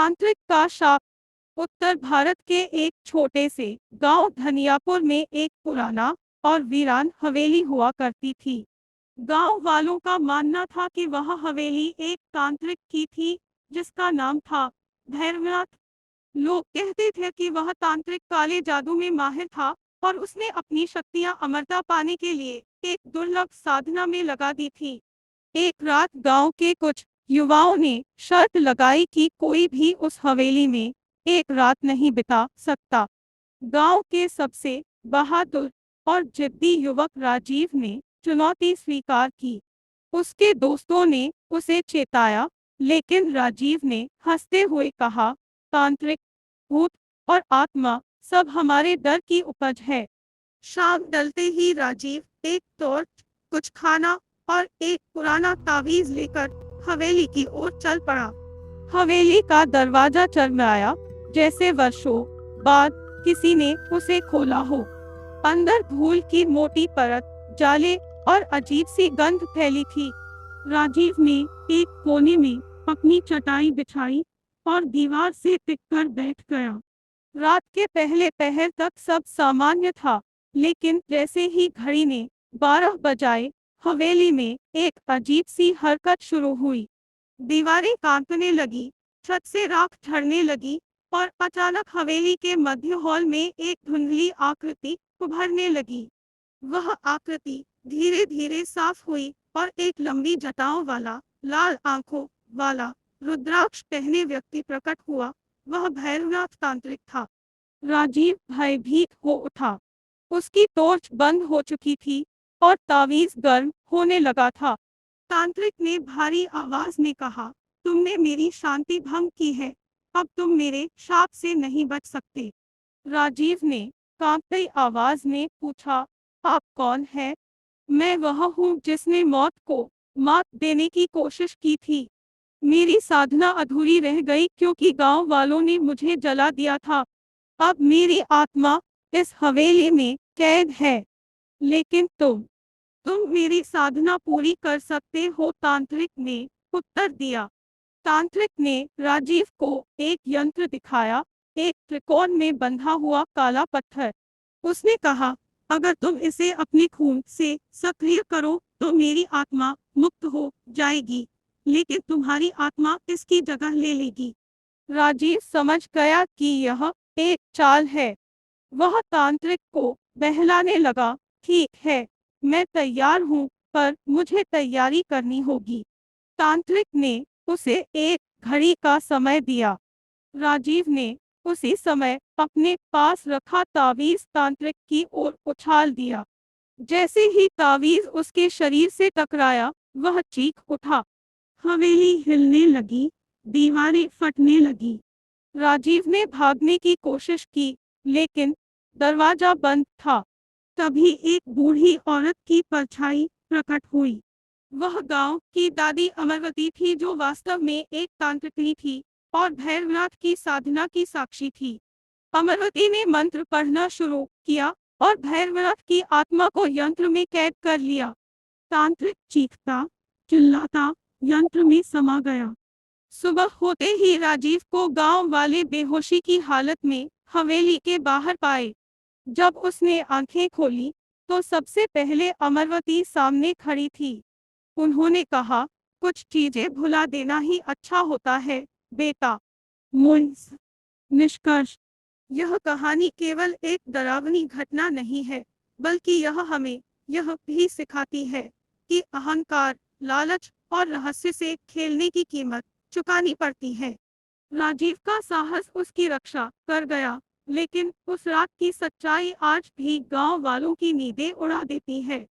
तांत्रिक का शाप। उत्तर भारत के एक छोटे से गांव धनियापुर में एक पुराना और वीरान हवेली हुआ करती थी। गांव वालों का मानना था कि वह हवेली एक तांत्रिक की थी जिसका नाम था भैरवनाथ। लोग कहते थे कि वह तांत्रिक काले जादू में माहिर था और उसने अपनी शक्तियां अमरता पाने के लिए एक दुर्लभ साधना में लगा दी थी। एक रात गांव के कुछ युवाओं ने शर्त लगाई कि कोई भी उस हवेली में एक रात नहीं बिता सकता। गांव के सबसे बहादुर और जिद्दी युवक राजीव ने चुनौती स्वीकार की। उसके दोस्तों ने उसे चेताया, लेकिन राजीव ने हंसते हुए कहा, तांत्रिक, भूत और आत्मा सब हमारे डर की उपज है। शाम ढलते ही राजीव एक टॉर्च, कुछ खाना और एक पुराना तावीज लेकर हवेली की ओर चल पड़ा। हवेली का दरवाजा चरमराया, जैसे वर्षों बाद किसी ने उसे खोला हो। अंदर धूल की मोटी परत, जाले और अजीब सी गंध फैली थी। राजीव ने एक कोने में अपनी चटाई बिछाई और दीवार से टिककर बैठ गया। रात के पहले पहर तक सब सामान्य था, लेकिन जैसे ही घड़ी ने 12 बजाए, हवेली में एक अजीब सी हरकत शुरू हुई। दीवारें कांपने लगी, छत से राख झड़ने लगी और अचानक हवेली के मध्य हॉल में एक धुंधली आकृति उभरने लगी। वह आकृति धीरे धीरे साफ हुई और एक लंबी जटाओं वाला, लाल आंखों वाला, रुद्राक्ष पहने व्यक्ति प्रकट हुआ। वह भैरवनाथ तांत्रिक था। राजीव भयभीत हो उठा। उसकी टॉर्च बंद हो चुकी थी और तावीज गर्म होने लगा था। तांत्रिक ने भारी आवाज में कहा, तुमने मेरी शांति भंग की है, अब तुम मेरे शाप से नहीं बच सकते। राजीव ने कांपती आवाज में पूछा, आप कौन है? मैं वह हूँ जिसने मौत को मात देने की कोशिश की थी। मेरी साधना अधूरी रह गई क्योंकि गांव वालों ने मुझे जला दिया था। अब मेरी आत्मा इस हवेली में कैद है, लेकिन तुम मेरी साधना पूरी कर सकते हो, तांत्रिक ने उत्तर दिया। तांत्रिक ने राजीव को एक यंत्र दिखाया, एक त्रिकोण में बंधा हुआ काला पत्थर। उसने कहा, अगर तुम इसे अपने खून से सक्रिय करो तो मेरी आत्मा मुक्त हो जाएगी, लेकिन तुम्हारी आत्मा इसकी जगह ले लेगी। राजीव समझ गया कि यह एक चाल है। वह तांत्रिक को बहलाने लगा, ठीक है, मैं तैयार हूँ, पर मुझे तैयारी करनी होगी। तांत्रिक ने उसे एक घड़ी का समय दिया। राजीव ने उसी समय अपने पास रखा तावीज तांत्रिक की ओर उछाल दिया। जैसे ही तावीज उसके शरीर से टकराया, वह चीख उठा। हवेली हिलने लगी, दीवारें फटने लगी। राजीव ने भागने की कोशिश की, लेकिन दरवाजा बंद था। तभी एक बूढ़ी औरत की परछाई प्रकट हुई। वह गांव की दादी अमरवती थी, जो वास्तव में एक तांत्रिकनी थी और भैरवनाथ की साधना की साक्षी थी। अमरवती ने मंत्र पढ़ना शुरू किया और भैरवनाथ की आत्मा को यंत्र में कैद कर लिया। तांत्रिक चीखता चिल्लाता यंत्र में समा गया। सुबह होते ही राजीव को गांव वाले बेहोशी की हालत में हवेली के बाहर पाए। जब उसने आंखें खोली तो सबसे पहले अमरवती सामने खड़ी थी। उन्होंने कहा, कुछ चीजें भुला देना ही अच्छा होता है बेटा। मुंस निष्कर्ष, यह कहानी केवल एक डरावनी घटना नहीं है, बल्कि यह हमें यह भी सिखाती है कि अहंकार, लालच और रहस्य से खेलने की कीमत चुकानी पड़ती है। राजीव का साहस उसकी रक्षा कर गया, लेकिन उस रात की सच्चाई आज भी गांव वालों की नींदें उड़ा देती है।